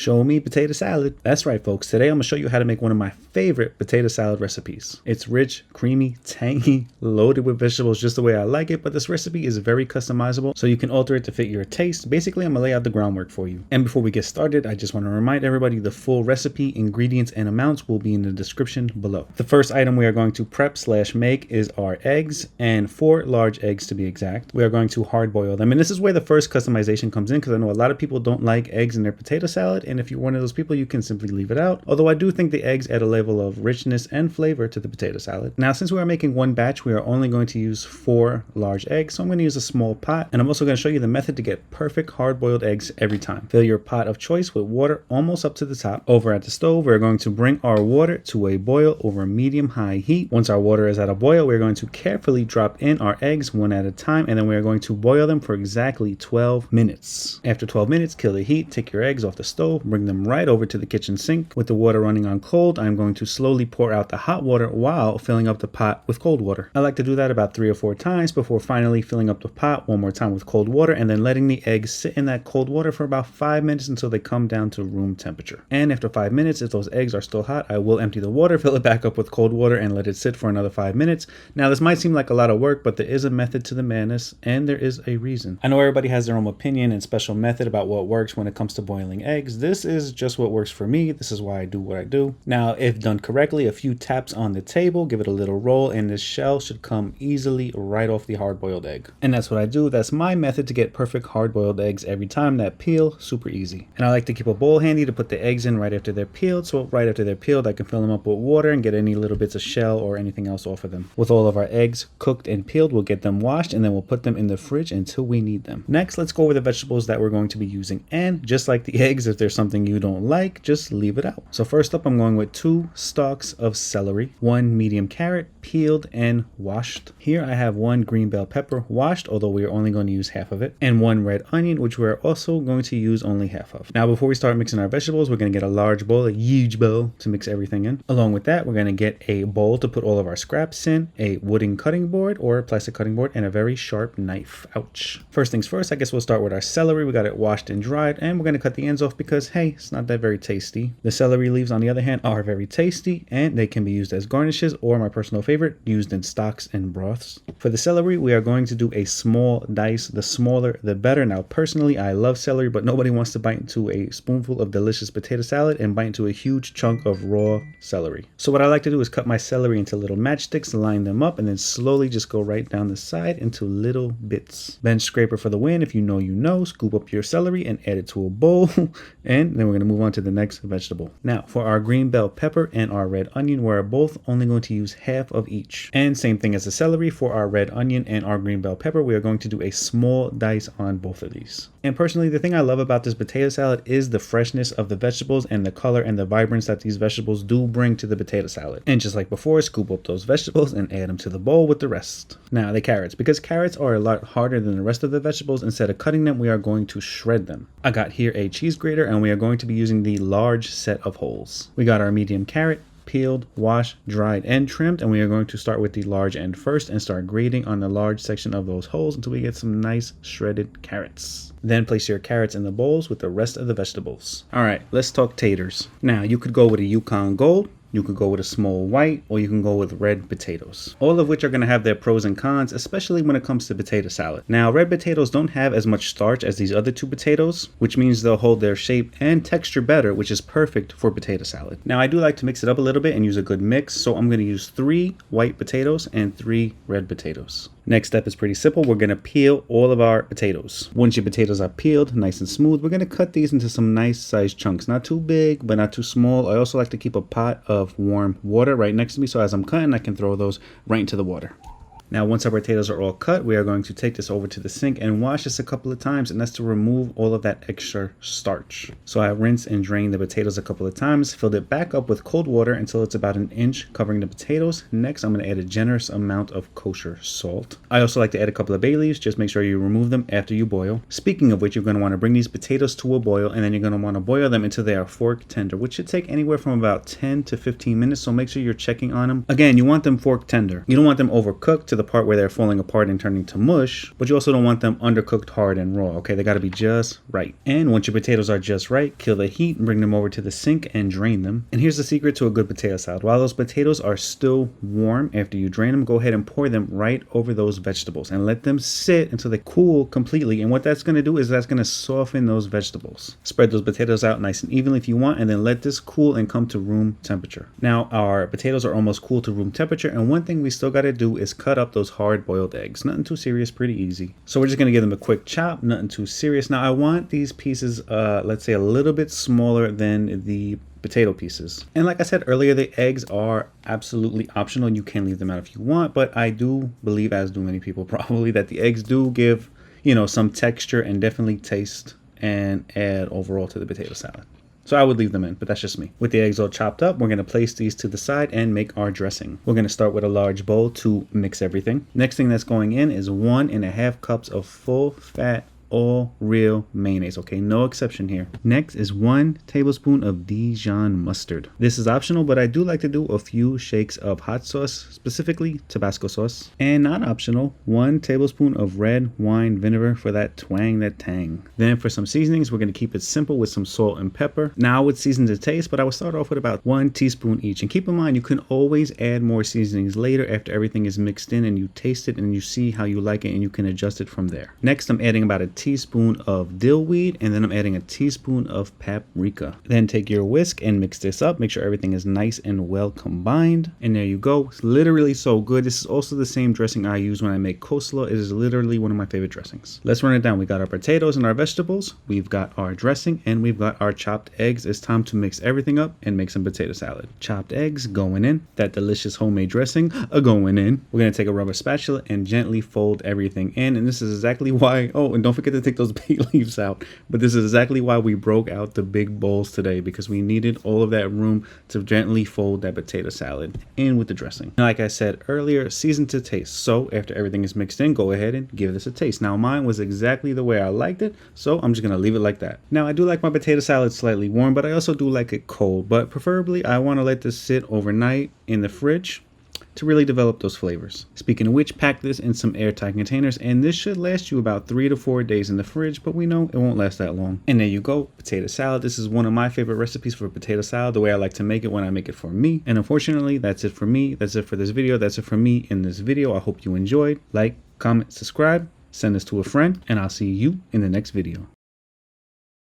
Show me potato salad. That's right, folks. Today I'm gonna show you how to make one of my favorite potato salad recipes. It's rich, creamy, tangy, loaded with vegetables just the way I like it, but this recipe is very customizable, so you can alter it to fit your taste. Basically, I'm gonna lay out the groundwork for you. And before we get started, I just want to remind everybody the full recipe, ingredients, and amounts will be in the description below. The first item we are going to prep/make is our eggs, and 4 large eggs to be exact. We are going to hard boil them, and this is where the first customization comes in, because I know a lot of people don't like eggs in their potato salad, and if you're one of those people, you can simply leave it out. Although I do think the eggs add a level of richness and flavor to the potato salad. Now, since we are making one batch, we are only going to use 4 large eggs, so I'm going to use a small pot, and I'm also going to show you the method to get perfect hard-boiled eggs every time. Fill your pot of choice with water almost up to the top. Over at the stove, we're going to bring our water to a boil over medium-high heat. Once our water is at a boil, we're going to carefully drop in our eggs one at a time, and then we're going to boil them for exactly 12 minutes. After 12 minutes, kill the heat, take your eggs off the stove, bring them right over to the kitchen sink. With the water running on cold, I'm going to slowly pour out the hot water while filling up the pot with cold water. I like to do that about 3 or 4 times before finally filling up the pot one more time with cold water, and then letting the eggs sit in that cold water for about 5 minutes until they come down to room temperature. And after 5 minutes, if those eggs are still hot, I will empty the water, fill it back up with cold water, and let it sit for another 5 minutes. Now, this might seem like a lot of work, but there is a method to the madness, and there is a reason. I know everybody has their own opinion and special method about what works when it comes to boiling eggs. This is just what works for me. This is why I do what I do. Now, if done correctly, a few taps on the table, give it a little roll, and this shell should come easily right off the hard-boiled egg. And that's what I do. That's my method to get perfect hard-boiled eggs every time. That peel, super easy. And I like to keep a bowl handy to put the eggs in right after they're peeled, so right after they're peeled, I can fill them up with water and get any little bits of shell or anything else off of them. With all of our eggs cooked and peeled, we'll get them washed, and then we'll put them in the fridge until we need them. Next, let's go over the vegetables that we're going to be using. And just like the eggs, if there's something you don't like, just leave it out. So first up, I'm going with 2 stalks of celery, 1 medium carrot, peeled and washed. Here I have 1 green bell pepper, washed, although we are only going to use half of it, and 1 red onion, which we're also going to use only half of. Now, before we start mixing our vegetables, we're going to get a large bowl, a huge bowl, to mix everything in. Along with that, we're going to get a bowl to put all of our scraps in, a wooden cutting board or a plastic cutting board, and a very sharp knife. Ouch. First things first, I guess we'll start with our celery. We got it washed and dried, and we're going to cut the ends off because, hey, it's not that very tasty. The celery leaves, on the other hand, are very tasty, and they can be used as garnishes, or my personal favorite, used in stocks and broths. For the celery, we are going to do a small dice. The smaller, the better. Now, personally, I love celery, but nobody wants to bite into a spoonful of delicious potato salad and bite into a huge chunk of raw celery. So what I like to do is cut my celery into little matchsticks, line them up, and then slowly just go right down the side into little bits. Bench scraper for the win. If you know, you know. Scoop up your celery and add it to a bowl, and then we're going to move on to the next vegetable. Now, for our green bell pepper and our red onion, we're both only going to use half of each. And same thing as the celery, for our red onion and our green bell pepper, we are going to do a small dice on both of these. And personally, the thing I love about this potato salad is the freshness of the vegetables and the color and the vibrance that these vegetables do bring to the potato salad. And just like before, scoop up those vegetables and add them to the bowl with the rest. Now, the carrots. Because carrots are a lot harder than the rest of the vegetables, instead of cutting them, we are going to shred them. I got here a cheese grater, and we are going to be using the large set of holes. We got our medium carrot, peeled, washed, dried, and trimmed, and we are going to start with the large end first and start grating on the large section of those holes until we get some nice shredded carrots. Then place your carrots in the bowls with the rest of the vegetables. Alright, let's talk taters. Now, you could go with a Yukon Gold, you could go with a small white, or you can go with red potatoes. All of which are going to have their pros and cons, especially when it comes to potato salad. Now, red potatoes don't have as much starch as these other 2 potatoes, which means they'll hold their shape and texture better, which is perfect for potato salad. Now, I do like to mix it up a little bit and use a good mix, so I'm going to use 3 white potatoes and 3 red potatoes. Next step is pretty simple. We're going to peel all of our potatoes. Once your potatoes are peeled nice and smooth, we're going to cut these into some nice sized chunks. Not too big, but not too small. I also like to keep a pot of warm water right next to me, so as I'm cutting, I can throw those right into the water. Now, once our potatoes are all cut, we are going to take this over to the sink and wash this a couple of times, and that's to remove all of that extra starch. So I rinsed and drained the potatoes a couple of times, filled it back up with cold water until it's about 1 inch covering the potatoes. Next, I'm going to add a generous amount of kosher salt. I also like to add a couple of bay leaves. Just make sure you remove them after you boil. Speaking of which, you're going to want to bring these potatoes to a boil, and then you're going to want to boil them until they are fork tender, which should take anywhere from about 10 to 15 minutes, so make sure you're checking on them. Again, you want them fork tender. You don't want them overcooked to the part where they're falling apart and turning to mush, but you also don't want them undercooked hard and raw, okay? They gotta be just right. And once your potatoes are just right, kill the heat and bring them over to the sink and drain them. And here's the secret to a good potato salad. While those potatoes are still warm after you drain them, go ahead and pour them right over those vegetables and let them sit until they cool completely. And what that's gonna do is that's gonna soften those vegetables. Spread those potatoes out nice and evenly if you want, and then let this cool and come to room temperature. Now our potatoes are almost cool to room temperature, and one thing we still got to do is cut up those hard boiled eggs. Nothing too serious, pretty easy. So we're just going to give them a quick chop, nothing too serious. Now I want these pieces let's say a little bit smaller than the potato pieces. And like I said earlier, the eggs are absolutely optional. You can leave them out if you want, but I do believe, as do many people probably, that the eggs do give, you know, some texture and definitely taste and add overall to the potato salad. So I would leave them in, but that's just me. With the eggs all chopped up, we're gonna place these to the side and make our dressing. We're gonna start with a large bowl to mix everything. Next thing that's going in is 1.5 cups of full fat, all real mayonnaise, okay? No exception here. Next is 1 tablespoon of Dijon mustard. This is optional, but I do like to do a few shakes of hot sauce, specifically Tabasco sauce. And not optional, 1 tablespoon of red wine vinegar for that twang, that tang. Then for some seasonings, we're gonna keep it simple with some salt and pepper. Now I would season to taste, but I would start off with about 1 teaspoon each. And keep in mind, you can always add more seasonings later after everything is mixed in and you taste it and you see how you like it and you can adjust it from there. Next, I'm adding about a teaspoon of dill weed, and then I'm adding a teaspoon of paprika. Then take your whisk and mix this up. Make sure everything is nice and well combined. And there you go. It's literally so good. This is also the same dressing I use when I make coleslaw. It is literally one of my favorite dressings. Let's run it down. We got our potatoes and our vegetables. We've got our dressing and we've got our chopped eggs. It's time to mix everything up and make some potato salad. Chopped eggs going in. That delicious homemade dressing going in. We're going to take a rubber spatula and gently fold everything in. And this is exactly why, oh, and don't forget to take those bay leaves out, but this is exactly why we broke out the big bowls today, because we needed all of that room to gently fold that potato salad in with the dressing. Like I said earlier, season to taste. So after everything is mixed in, go ahead and give this a taste. Now mine was exactly the way I liked it, so I'm just gonna leave it like that. Now I do like my potato salad slightly warm, but I also do like it cold, but preferably I want to let this sit overnight in the fridge to really develop those flavors. Speaking of which, pack this in some airtight containers, and this should last you about 3 to 4 days in the fridge, but we know it won't last that long. And there you go, potato salad. This is one of my favorite recipes for potato salad, the way I like to make it when I make it for me. And unfortunately, that's it for me. That's it for this video. That's it for me in this video. I hope you enjoyed. Like, comment, subscribe, send this to a friend, and I'll see you in the next video.